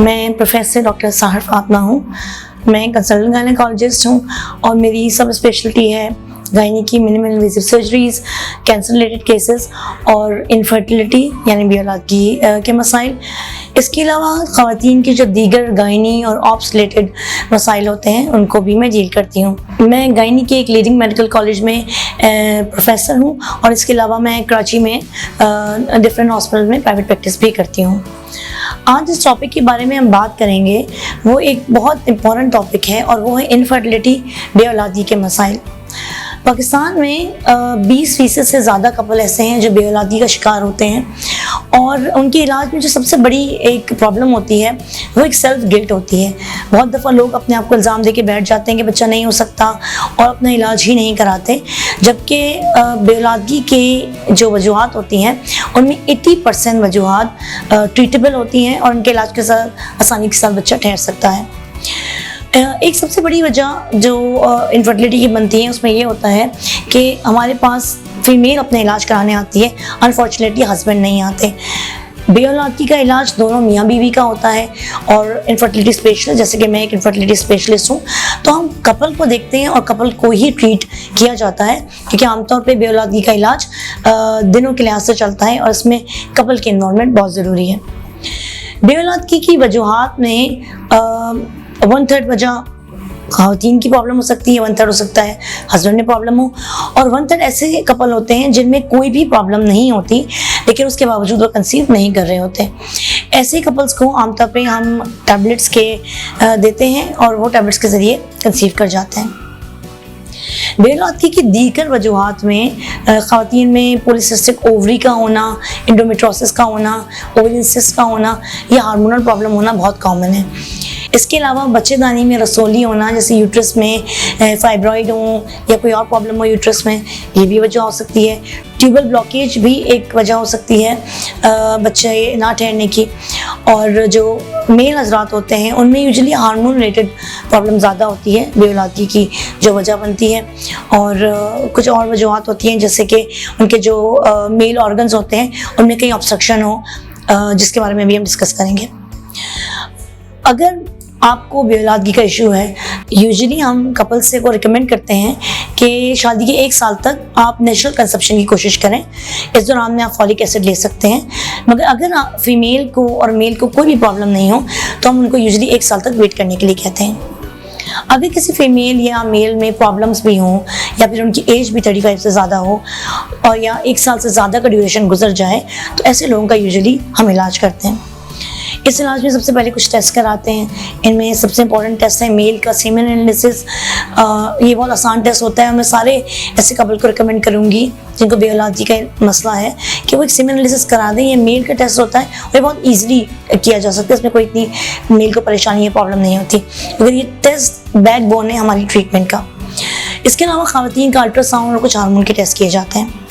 मैं professor doctor साहर फातिमा हूँ। मैं कंसल्टेंट गायनेकोलॉजिस्ट हूँ और मेरी सब स्पेशलिटी है gynaec, minimal invasive surgeries, cancer related cases और इनफर्टिलिटी यानी बेऔलादगी के मसाइल। इसके अलावा ख़वातीन की जो दीगर गायनी और ऑप्स रिलेटेड मसाइल होते हैं उनको भी मैं डील करती हूँ। मैं गायनी के एक लीडिंग मेडिकल कॉलेज में प्रोफेसर हूँ और इसके अलावा मैं कराची में डिफरेंट हॉस्पिटल में प्राइवेट प्रैक्टिस भी करती हूँ। आज जिस टॉपिक के बारे में हम बात करेंगे वो एक बहुत इम्पॉर्टेंट टॉपिक है और वो है इनफर्टिलिटी, बेऔलादी के मसाइल। पाकिस्तान में 20% से ज़्यादा कपल ऐसे हैं जो बेऔलादी का शिकार होते हैं और उनके इलाज में जो सबसे बड़ी एक प्रॉब्लम होती है वो एक सेल्फ गिल्ट होती है। बहुत दफ़ा लोग अपने आप को इल्ज़ाम दे के बैठ जाते हैं कि बच्चा नहीं हो सकता और अपना इलाज ही नहीं कराते, जबकि बेऔलादगी के जो वजूहात होती हैं उनमें 80% वजूहात ट्रीटेबल होती हैं और उनके इलाज के साथ आसानी के साथ बच्चा ठहर सकता है। एक सबसे बड़ी वजह जो इनफर्टिलिटी की बनती है उसमें ये होता है कि हमारे पास फीमेल अपने इलाज कराने आती है, अनफॉर्चुनेटली हस्बैंड नहीं आते। बेऔलादगी का इलाज दोनों मियाँ बीवी का होता है और इनफर्टिलिटी स्पेशलिस्ट, जैसे कि मैं एक इनफर्टिलिटी स्पेशलिस्ट हूँ, तो हम कपल को देखते हैं और कपल को ही ट्रीट किया जाता है क्योंकि आमतौर पे बेऔलादगी का इलाज दिनों के लिहाज से चलता है और इसमें कपल की इन्वॉल्वमेंट बहुत ज़रूरी है। बेऔलादगी की वजूहात में 1/3 वजह ख़वातीन की प्रॉब्लम हो सकती है, 1/3 हो सकता है हस्बैंड में प्रॉब्लम हो और 1/3 ऐसे कपल होते हैं जिनमें कोई भी प्रॉब्लम नहीं होती लेकिन उसके बावजूद वो कंसीव नहीं कर रहे होते। ऐसे कपल्स को आमतौर पे हम टैबलेट्स के देते हैं और वो टैबलेट्स के ज़रिए कंसीव कर जाते हैं। बेऔलादगी की दीगर वजूहात में ख़वातीन में पॉलीसिस्टिक ओवरी का होना, एंडोमेट्रोसिस का होना, ओवरियन सिस्ट का होना या हार्मोनल प्रॉब्लम होना बहुत कॉमन है। इसके अलावा बच्चेदानी में रसोली होना, जैसे यूट्रस में फाइब्रॉइड हो या कोई और प्रॉब्लम हो यूट्रस में, ये भी वजह हो सकती है। ट्यूबल ब्लॉकेज भी एक वजह हो सकती है बच्चे ना ठहरने की। और जो मेल हजरात होते हैं उनमें यूजुअली हार्मोन रिलेटेड प्रॉब्लम ज़्यादा होती है बेऔलादगी की जो वजह बनती है। और कुछ और वजूहात होती हैं जैसे कि उनके जो मेल ऑर्गन्स होते हैं उनमें कहीं ऑब्स्ट्रक्शन हो, जिसके बारे में भी हम डिस्कस करेंगे। अगर आपको बेऔलादगी का इशू है, यूजुअली हम कपल से को रिकमेंड करते हैं कि शादी के 1 साल तक आप नेचुरल कंसेप्शन की कोशिश करें। इस दौरान में आप फॉलिक एसिड ले सकते हैं, मगर अगर फीमेल को और मेल को कोई भी प्रॉब्लम नहीं हो तो हम उनको यूजुअली 1 साल तक वेट करने के लिए कहते हैं। अगर किसी फीमेल या मेल में प्रॉब्लम्स भी हों या फिर उनकी एज भी 35 से ज़्यादा हो और या 1 साल से ज़्यादा का ड्यूरेशन गुजर जाए तो ऐसे लोगों का यूजुअली हम इलाज करते हैं। इस इलाज में सबसे पहले कुछ टेस्ट कराते हैं। इनमें सबसे इंपॉर्टेंट टेस्ट है मेल का सीमेन एनालिसिस। ये बहुत आसान टेस्ट होता है और मैं सारे ऐसे कपल को रिकमेंड करूँगी जिनको बेऔलादगी का मसला है कि वो एक सीमेन एनालिसिस करा दें। ये मेल का टेस्ट होता है और ये बहुत ईजिली किया जा सकता है, इसमें कोई इतनी मेल को परेशानी या प्रॉब्लम नहीं होती, अगर ये टेस्ट बैकबोन है हमारी ट्रीटमेंट का। इसके अलावा ख़वातीन का अल्ट्रासाउंड और कुछ हार्मोन के टेस्ट किए जाते हैं।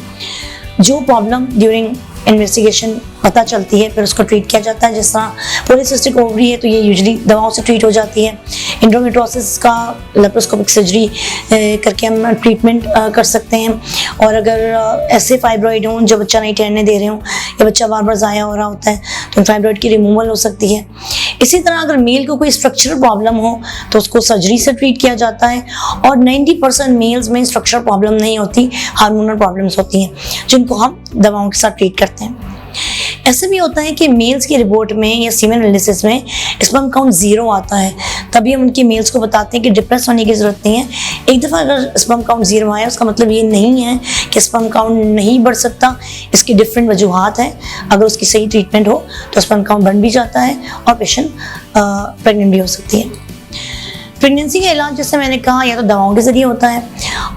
जो प्रॉब्लम ड्यूरिंग इन्वेस्टिगेशन पता चलती है फिर उसको ट्रीट किया जाता है। जिस तरह पॉलीसिस्टिक ओवरी है तो ये यूजुअली दवाओं से ट्रीट हो जाती है। एंडोमेट्रोसिस का लेप्रोस्कोपिक सर्जरी करके हम ट्रीटमेंट कर सकते हैं। और अगर ऐसे फाइब्रॉइड हों जो बच्चा नहीं ठहरने दे रहे हों या बच्चा बार बार ज़ाया हो रहा होता है तो फाइब्रॉइड की रिमूवल हो सकती है। इसी तरह अगर मेल को कोई स्ट्रक्चरल प्रॉब्लम हो तो उसको सर्जरी से ट्रीट किया जाता है। और 90% मेल्स में स्ट्रक्चरल प्रॉब्लम नहीं होती, हार्मोनल प्रॉब्लम्स होती हैं जिनको हम दवाओं के साथ ट्रीट करते हैं। ऐसे भी होता है कि मेल्स की रिपोर्ट में या सीमेन एनालिसिस में स्पर्म काउंट 0 आता है, तभी हम उनके मेल्स को बताते हैं कि डिप्रेस होने की ज़रूरत नहीं है। एक दफ़ा अगर स्पर्म काउंट 0 आया उसका मतलब ये नहीं है कि स्पर्म काउंट नहीं बढ़ सकता, इसकी डिफरेंट वजूहात हैं। अगर उसकी सही ट्रीटमेंट हो तो स्पर्म काउंट बढ़ भी जाता है और पेशेंट प्रेगनेंट भी हो सकती है। प्रेगनेंसी का इलाज जैसे मैंने कहा या तो दवाओं के ज़रिए होता है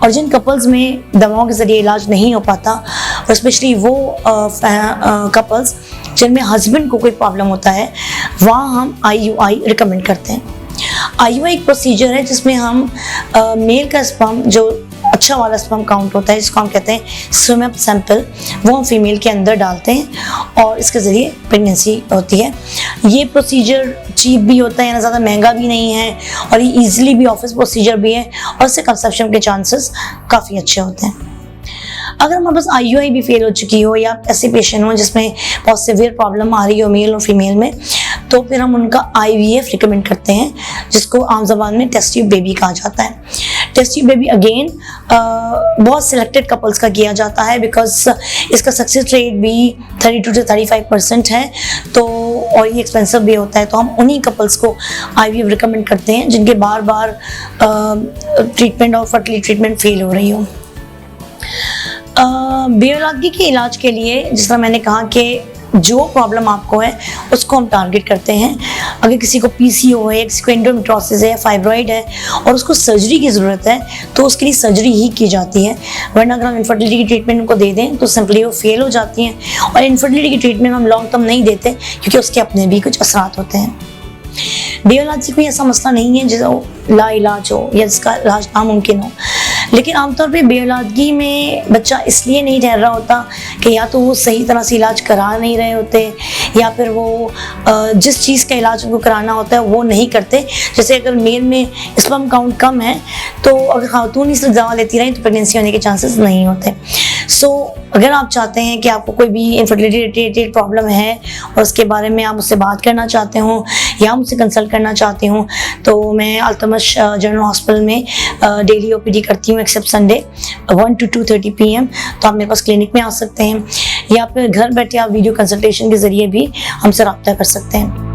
और जिन कपल्स में दवाओं के ज़रिए इलाज नहीं हो पाता और स्पेशली वो कपल्स जिनमें हस्बैंड को कोई प्रॉब्लम होता है वहाँ हम IUI रिकमेंड करते हैं। IUI एक प्रोसीजर है जिसमें हम मेल का स्पर्म जो अच्छा वाला स्पर्म काउंट होता है जिसको हम कहते हैं स्विम सैंपल, वो हम फीमेल के अंदर डालते हैं और इसके ज़रिए प्रेगनेंसी होती है। ये प्रोसीजर चीप भी होता है, ज़्यादा महंगा भी नहीं है और ये ईजिली भी ऑफिस प्रोसीजर भी है और इससे कंसेप्शन के चांसेस काफ़ी अच्छे होते हैं। अगर हमारे पास IUI भी फेल हो चुकी हो या ऐसे पेशेंट हो जिसमें बहुत सीवियर प्रॉब्लम आ रही हो मेल और फीमेल में, तो फिर हम उनका IVF रिकमेंड करते हैं, जिसको आम ज़बान में टेस्ट ट्यूब बेबी कहा जाता है। टेस्ट ट्यूब बेबी अगेन बहुत सिलेक्टेड कपल्स का किया जाता है, बिकॉज इसका सक्सेस रेट भी 32 से 35% है, तो और ये एक्सपेंसिव भी होता है। तो हम उन्हीं कपल्स को IVF रिकमेंड करते हैं जिनके बार बार ट्रीटमेंट और फर्टिलिटी ट्रीटमेंट फेल हो रही हो। बेऔलादगी के इलाज के लिए जिस तरह मैंने कहा कि जो प्रॉब्लम आपको है उसको हम टारगेट करते हैं। अगर किसी को PCO है, किसी को एंडोमेट्रोसिस है, फाइब्रॉइड है और उसको सर्जरी की ज़रूरत है, तो उसके लिए सर्जरी ही की जाती है। वरना अगर हम इनफर्टिलिटी की ट्रीटमेंट उनको दे दें तो सिंपली वो फेल हो जाती हैं। और इनफर्टिलिटी की ट्रीटमेंट हम लॉन्ग टर्म नहीं देते, क्योंकि उसके अपने भी कुछ असरात होते हैं। बेऔलादगी कोई ऐसा मसला नहीं है जिसका ला इलाज हो या जिसका इलाज नामुमकिन हो, लेकिन आमतौर पे बेऔलादगी में बच्चा इसलिए नहीं ठहर रहा होता कि या तो वो सही तरह से इलाज करा नहीं रहे होते, या फिर वो जिस चीज़ का इलाज उनको कराना होता है वो नहीं करते। जैसे अगर मेल में स्पर्म काउंट कम है, तो अगर खातून ही सिर्फ दवा लेती रही तो प्रेगनेंसी होने के चांसेस नहीं होते। सो अगर आप चाहते हैं कि आपको कोई भी इनफर्टिलिटी रिलेटेड प्रॉब्लम है और उसके बारे में आप मुझसे बात करना चाहते हो या मुझसे कंसल्ट करना चाहते हो, तो मैं अल्तमश जनरल हॉस्पिटल में डेली OPD करती हूँ एक्सेप्ट संडे 1 to 2:30 PM। तो आप मेरे पास क्लिनिक में आ सकते हैं, या फिर घर बैठे आप वीडियो कंसल्टेशन के ज़रिए भी हमसे रब्ता कर सकते हैं।